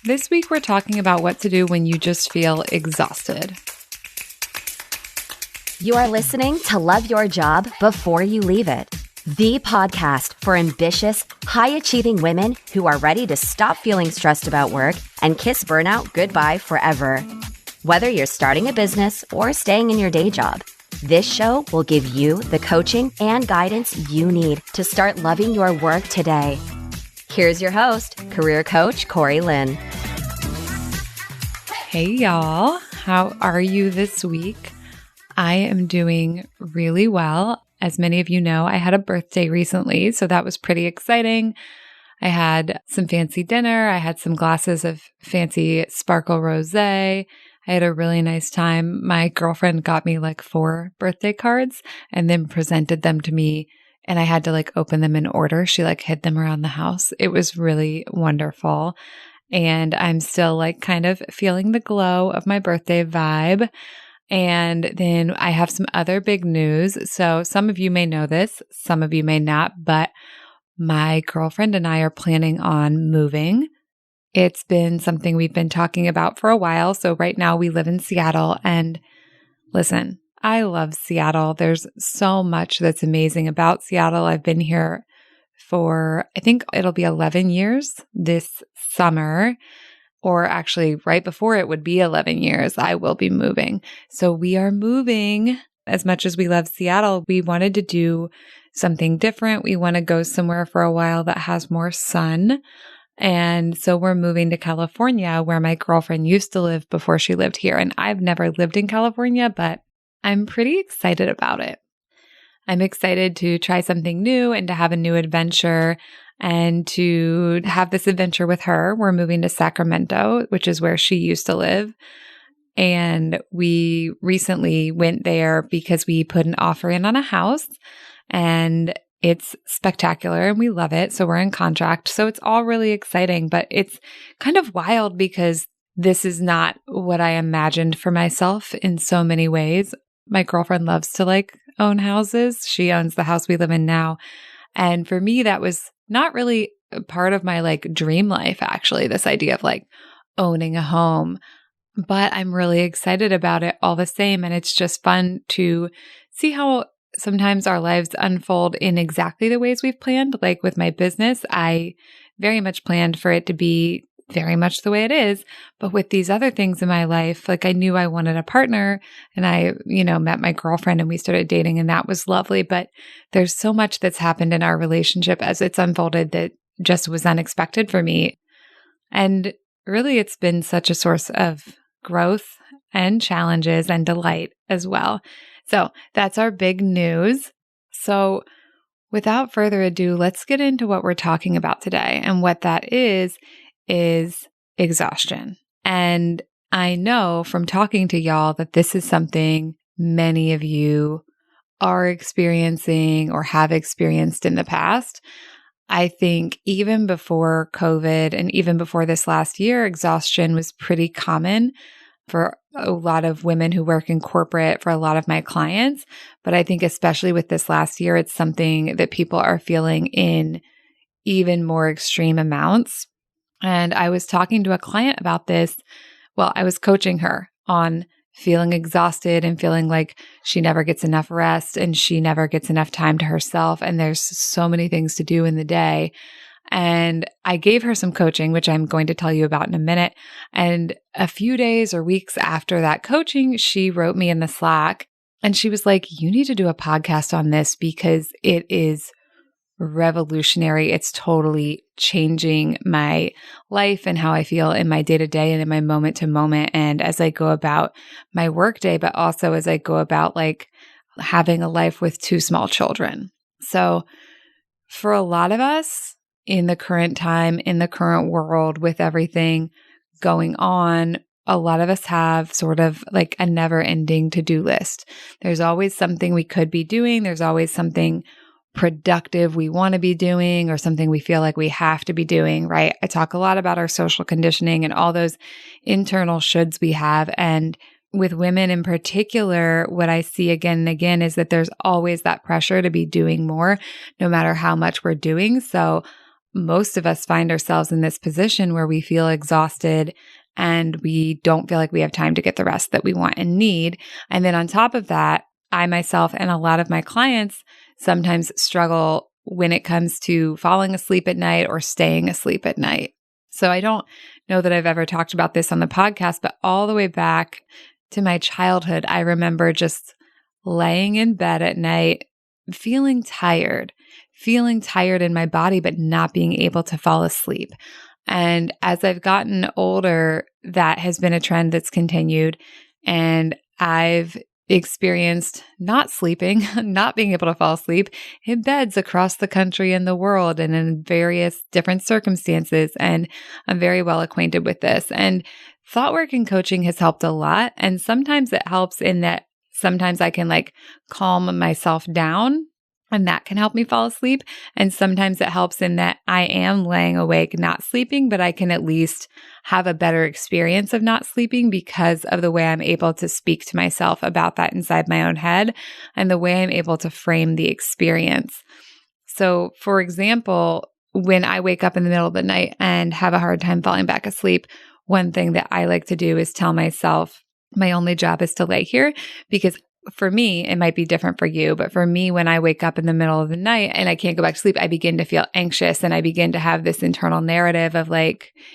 This week, we're talking about what to do when you just feel exhausted. You are listening to Love Your Job Before You Leave It, the podcast for ambitious, high-achieving women who are ready to stop feeling stressed about work and kiss burnout goodbye forever. Whether you're starting a business or staying in your day job, this show will give you the coaching and guidance you need to start loving your work today. Here's your host, career coach Corey Lynn. Hey, y'all. How are you this week? I am doing really well. As many of you know, I had a birthday recently, so that was pretty exciting. I had some fancy dinner. I had some glasses of fancy sparkle rosé. I had a really nice time. My girlfriend got me like 4 birthday cards and then presented them to me, and I had to like open them in order. She like hid them around the house. It was really wonderful. And I'm still like kind of feeling the glow of my birthday vibe. And then I have some other big news. So some of you may know this, some of you may not, but my girlfriend and I are planning on moving. It's been something we've been talking about for a while. So right now we live in Seattle, and listen, I love Seattle. There's so much that's amazing about Seattle. I've been here for, I think it'll be 11 years this summer. Or actually, right before it would be 11 years, I will be moving. So we are moving. As much as we love Seattle, we wanted to do something different. We want to go somewhere for a while that has more sun. And so we're moving to California, where my girlfriend used to live before she lived here. And I've never lived in California, but I'm pretty excited about it. I'm excited to try something new and to have a new adventure. And to have this adventure with her. We're moving to Sacramento, which is where she used to live. And we recently went there because we put an offer in on a house, and it's spectacular and we love it. So we're in contract. So it's all really exciting, but it's kind of wild because this is not what I imagined for myself in so many ways. My girlfriend loves to like own houses. She owns the house we live in now. And for me, that was not really a part of my like dream life, actually, this idea of like owning a home, but I'm really excited about it all the same. And it's just fun to see how sometimes our lives unfold in exactly the ways we've planned. Like with my business, I very much planned for it to be very much the way it is. But with these other things in my life, like I knew I wanted a partner, and I, met my girlfriend and we started dating, and that was lovely. But there's so much that's happened in our relationship as it's unfolded that just was unexpected for me. And really, it's been such a source of growth and challenges and delight as well. So that's our big news. So without further ado, let's get into what we're talking about today. And what that is exhaustion. And I know from talking to y'all that this is something many of you are experiencing or have experienced in the past. I think even before COVID and even before this last year, exhaustion was pretty common for a lot of women who work in corporate, for a lot of my clients. But I think especially with this last year, it's something that people are feeling in even more extreme amounts. And I was talking to a client about this. Well, I was coaching her on feeling exhausted and feeling like she never gets enough rest and she never gets enough time to herself. And there's so many things to do in the day. And I gave her some coaching, which I'm going to tell you about in a minute. And a few days or weeks after that coaching, she wrote me in the Slack and she was like, "You need to do a podcast on this because it is revolutionary. It's totally changing my life and how I feel in my day to day and in my moment to moment. And as I go about my work day, but also as I go about like having a life with 2 small children." So for a lot of us in the current time, in the current world, with everything going on, a lot of us have sort of like a never ending to-do list. There's always something we could be doing. There's always something productive we want to be doing or something we feel like we have to be doing, right? I talk a lot about our social conditioning and all those internal shoulds we have. And with women in particular, what I see again and again is that there's always that pressure to be doing more, no matter how much we're doing. So most of us find ourselves in this position where we feel exhausted and we don't feel like we have time to get the rest that we want and need. And then on top of that, I myself and a lot of my clients sometimes struggle when it comes to falling asleep at night or staying asleep at night. So I don't know that I've ever talked about this on the podcast, but all the way back to my childhood, I remember just laying in bed at night, feeling tired in my body, but not being able to fall asleep. And as I've gotten older, that has been a trend that's continued. And I've experienced not sleeping, not being able to fall asleep in beds across the country and the world and in various different circumstances. And I'm very well acquainted with this. And thought work and coaching has helped a lot. And sometimes it helps in that sometimes I can calm myself down and that can help me fall asleep. And sometimes it helps in that I am laying awake, not sleeping, but I can at least have a better experience of not sleeping because of the way I'm able to speak to myself about that inside my own head and the way I'm able to frame the experience. So, for example, when I wake up in the middle of the night and have a hard time falling back asleep, one thing that I like to do is tell myself, my only job is to lay here, because for me, it might be different for you, but for me, when I wake up in the middle of the night and I can't go back to sleep, I begin to feel anxious and I begin to have this internal narrative of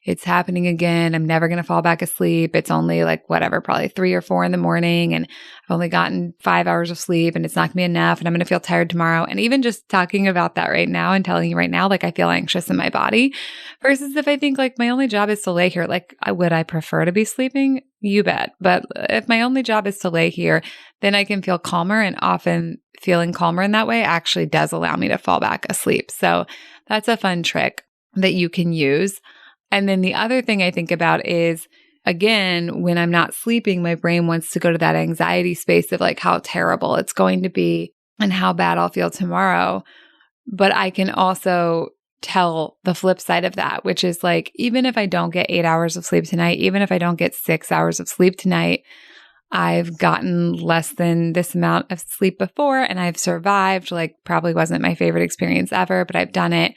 it's happening again. I'm never going to fall back asleep. It's only probably 3 or 4 in the morning and I've only gotten 5 hours of sleep and it's not going to be enough and I'm going to feel tired tomorrow. And even just talking about that right now and telling you right now, I feel anxious in my body versus if I think my only job is to lay here, would I prefer to be sleeping? You bet. But if my only job is to lay here, then I can feel calmer, and often feeling calmer in that way actually does allow me to fall back asleep. So that's a fun trick that you can use. And then the other thing I think about is, again, when I'm not sleeping, my brain wants to go to that anxiety space of how terrible it's going to be and how bad I'll feel tomorrow. But I can also tell the flip side of that, which is even if I don't get 8 hours of sleep tonight, even if I don't get 6 hours of sleep tonight, I've gotten less than this amount of sleep before and I've survived. Probably wasn't my favorite experience ever, but I've done it.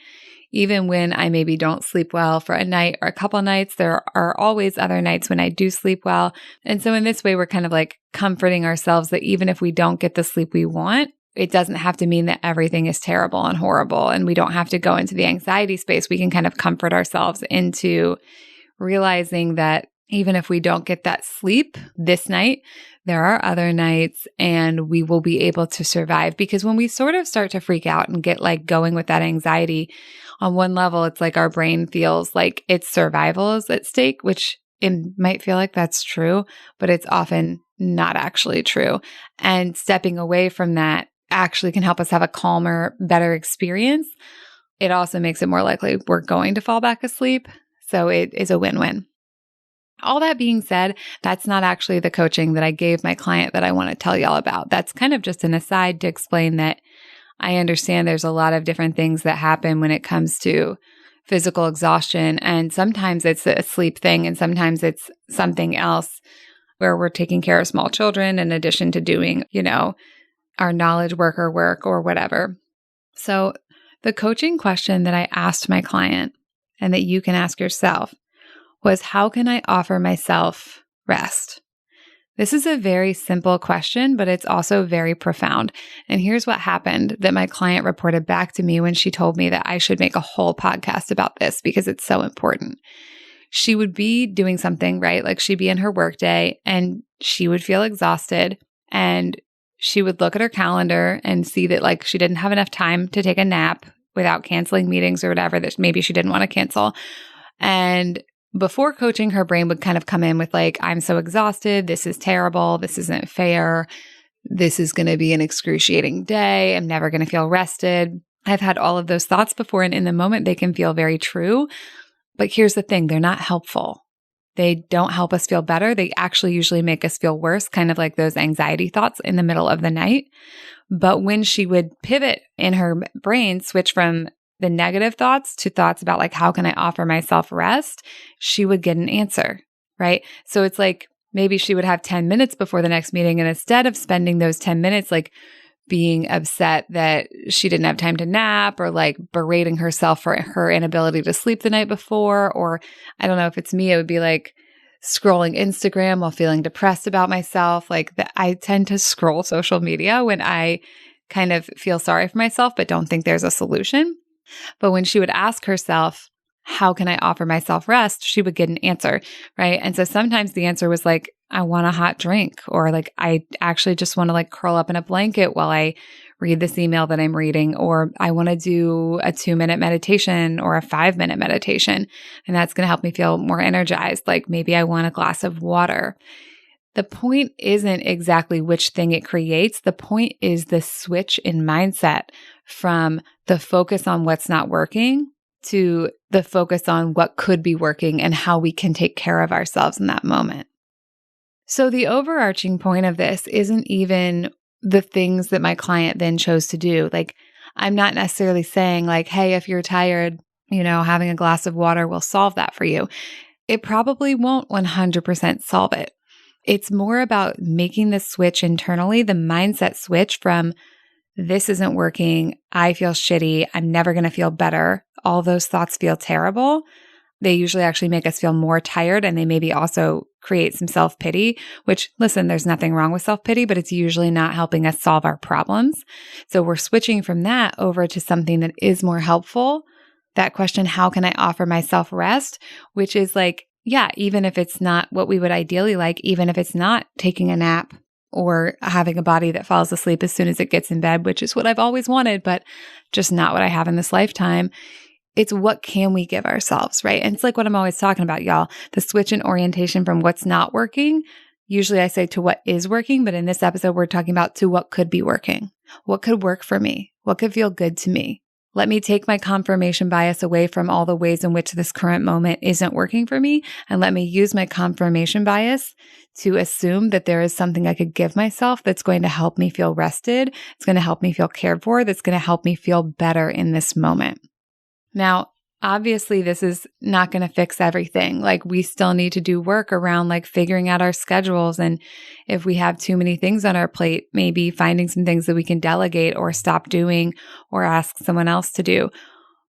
Even when I maybe don't sleep well for a night or a couple nights, there are always other nights when I do sleep well. And so in this way, we're kind of comforting ourselves that even if we don't get the sleep we want, it doesn't have to mean that everything is terrible and horrible, and we don't have to go into the anxiety space. We can kind of comfort ourselves into realizing that even if we don't get that sleep this night, there are other nights and we will be able to survive. Because when we sort of start to freak out and get going with that anxiety, on one level, it's our brain feels like its survival is at stake, which it might feel like that's true, but it's often not actually true. And stepping away from that actually can help us have a calmer, better experience. It also makes it more likely we're going to fall back asleep. So it is a win-win. All that being said, that's not actually the coaching that I gave my client that I want to tell y'all about. That's kind of just an aside to explain that I understand there's a lot of different things that happen when it comes to physical exhaustion. And sometimes it's a sleep thing and sometimes it's something else where we're taking care of small children in addition to doing, our knowledge worker work or whatever. So the coaching question that I asked my client and that you can ask yourself was, how can I offer myself rest? This is a very simple question, but it's also very profound. And here's what happened that my client reported back to me when she told me that I should make a whole podcast about this because it's so important. She would be doing something, right? She'd be in her workday and she would feel exhausted and she would look at her calendar and see that she didn't have enough time to take a nap without canceling meetings or whatever that maybe she didn't want to cancel. And before coaching, her brain would kind of come in with I'm so exhausted. This is terrible. This isn't fair. This is going to be an excruciating day. I'm never going to feel rested. I've had all of those thoughts before, and in the moment they can feel very true. But here's the thing. They're not helpful. They don't help us feel better. They actually usually make us feel worse, kind of like those anxiety thoughts in the middle of the night. But when she would pivot in her brain, switch from the negative thoughts to thoughts about how can I offer myself rest, she would get an answer, right? So it's maybe she would have 10 minutes before the next meeting. And instead of spending those 10 minutes being upset that she didn't have time to nap, or like berating herself for her inability to sleep the night before. Or I don't know, if it's me, it would be like scrolling Instagram while feeling depressed about myself. Like I tend to scroll social media when I kind of feel sorry for myself, but don't think there's a solution. But when she would ask herself, how can I offer myself rest? She would get an answer, right? And so sometimes the answer was like, I want a hot drink, or like, I actually just want to like curl up in a blanket while I read this email that I'm reading, or I want to do a 2-minute meditation or a 5-minute meditation. And that's going to help me feel more energized. Like maybe I want a glass of water. The point isn't exactly which thing it creates. The point is the switch in mindset from the focus on what's not working to the focus on what could be working and how we can take care of ourselves in that moment. So the overarching point of this isn't even the things that my client then chose to do. Like, I'm not necessarily saying like, hey, if you're tired, having a glass of water will solve that for you. It probably won't 100% solve it. It's more about making the switch internally, the mindset switch from this isn't working, I feel shitty, I'm never going to feel better. All those thoughts feel terrible. They usually actually make us feel more tired, and they maybe also create some self-pity, which, listen, there's nothing wrong with self-pity, but it's usually not helping us solve our problems. So we're switching from that over to something that is more helpful. That question, how can I offer myself rest? Which is like, yeah, even if it's not what we would ideally like, even if it's not taking a nap or having a body that falls asleep as soon as it gets in bed, which is what I've always wanted, but just not what I have in this lifetime. It's what can we give ourselves, right? And it's like what I'm always talking about, y'all, the switch in orientation from what's not working. Usually I say to what is working, but in this episode, we're talking about to what could be working. What could work for me? What could feel good to me? Let me take my confirmation bias away from all the ways in which this current moment isn't working for me, and let me use my confirmation bias to assume that there is something I could give myself that's going to help me feel rested. It's going to help me feel cared for. That's going to help me feel better in this moment. Now, obviously, this is not going to fix everything. Like, we still need to do work around like figuring out our schedules. And if we have too many things on our plate, maybe finding some things that we can delegate or stop doing or ask someone else to do.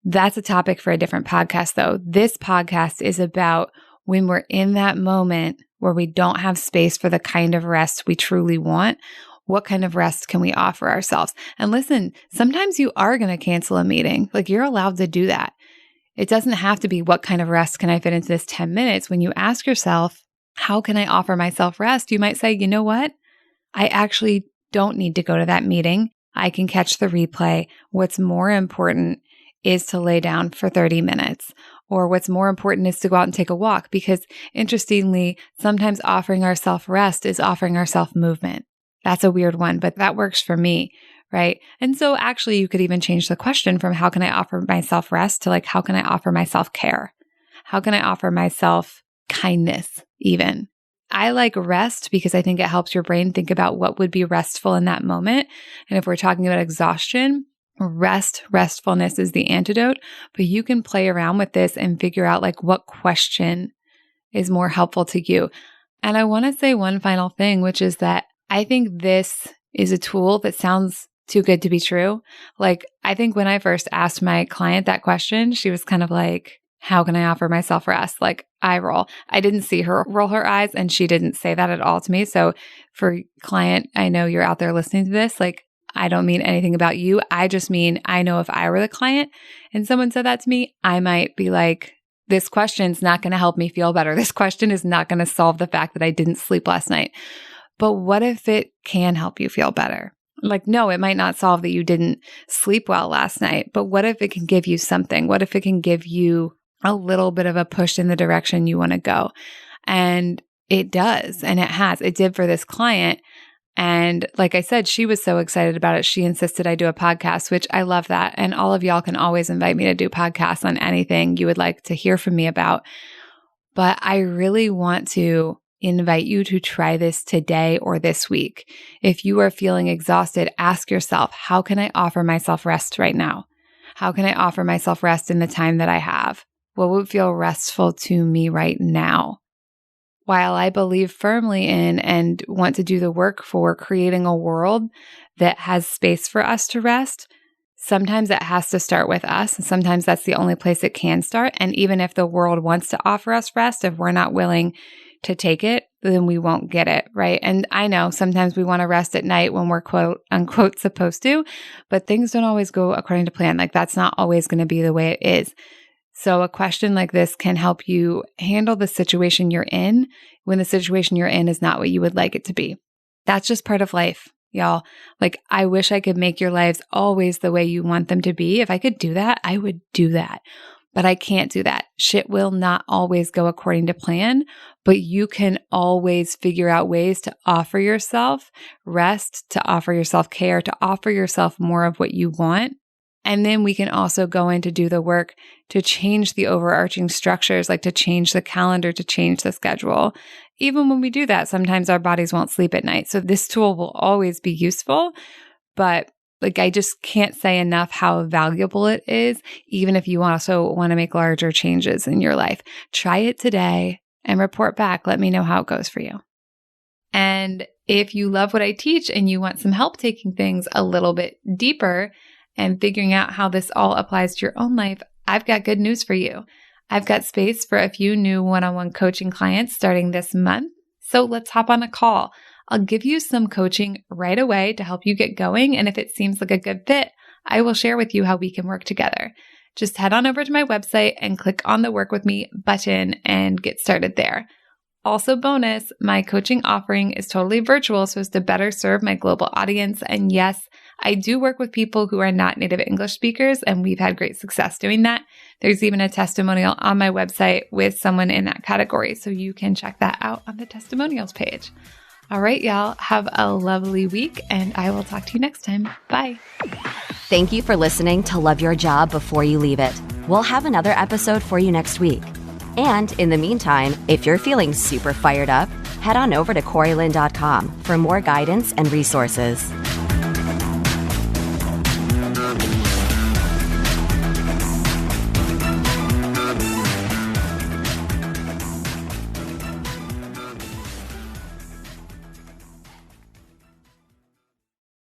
That's a topic for a different podcast, though. This podcast is about when we're in that moment where we don't have space for the kind of rest we truly want. What kind of rest can we offer ourselves? And listen, sometimes you are going to cancel a meeting. Like, you're allowed to do that. It doesn't have to be what kind of rest can I fit into this 10 minutes. When you ask yourself, how can I offer myself rest? You might say, you know what? I actually don't need to go to that meeting. I can catch the replay. What's more important is to lay down for 30 minutes. Or what's more important is to go out and take a walk. Because interestingly, sometimes offering ourselves rest is offering ourselves movement. That's a weird one, but that works for me, right? And so actually you could even change the question from how can I offer myself rest to like, how can I offer myself care? How can I offer myself kindness even? I like rest because I think it helps your brain think about what would be restful in that moment. And if we're talking about exhaustion, restfulness is the antidote, but you can play around with this and figure out like what question is more helpful to you. And I want to say one final thing, which is that I think this is a tool that sounds too good to be true. Like, I think when I first asked my client that question, she was kind of like, how can I offer myself rest? Like, eye roll. I didn't see her roll her eyes, and she didn't say that at all to me. So for client, I know you're out there listening to this. Like, I don't mean anything about you. I just mean, I know if I were the client and someone said that to me, I might be like, this question's not going to help me feel better. This question is not going to solve the fact that I didn't sleep last night. But what if it can help you feel better? Like, no, it might not solve that you didn't sleep well last night, but what if it can give you something? What if it can give you a little bit of a push in the direction you want to go? And it does. And it has. It did for this client. And like I said, she was so excited about it. She insisted I do a podcast, which I love that. And all of y'all can always invite me to do podcasts on anything you would like to hear from me about. But I really want to invite you to try this today or this week. If you are feeling exhausted, ask yourself, how can I offer myself rest right now? How can I offer myself rest in the time that I have? What would feel restful to me right now? while I believe firmly in and want to do the work for creating a world that has space for us to rest, sometimes it has to start with us. And sometimes that's the only place it can start. And even if the world wants to offer us rest, if we're not willing to take it, then we won't get it, right? And I know sometimes we want to rest at night when we're quote unquote supposed to, but things don't always go according to plan. Like that's not always going to be the way it is. So a question like this can help you handle the situation you're in when the situation you're in is not what you would like it to be. That's just part of life, y'all. Like, I wish I could make your lives always the way you want them to be. If I could do that, I would do that. But I can't do that. Shit will not always go according to plan, but you can always figure out ways to offer yourself rest, to offer yourself care, to offer yourself more of what you want. And then we can also go in to do the work to change the overarching structures, like to change the calendar, to change the schedule. Even when we do that, sometimes our bodies won't sleep at night. So this tool will always be useful, but like I just can't say enough how valuable it is, even if you also want to make larger changes in your life. Try it today and report back. Let me know how it goes for you. And if you love what I teach and you want some help taking things a little bit deeper and figuring out how this all applies to your own life, I've got good news for you. I've got space for a few new one-on-one coaching clients starting this month. So let's hop on a call. I'll give you some coaching right away to help you get going. And if it seems like a good fit, I will share with you how we can work together. Just head on over to my website and click on the Work With Me button and get started there. Also bonus, my coaching offering is totally virtual so as to better serve my global audience. And yes, I do work with people who are not native English speakers, and we've had great success doing that. There's even a testimonial on my website with someone in that category, so you can check that out on the testimonials page. All right, y'all, have a lovely week, and I will talk to you next time. Bye. Thank you for listening to Love Your Job Before You Leave It. We'll have another episode for you next week. And in the meantime, if you're feeling super fired up, head on over to CoreyLynn.com for more guidance and resources.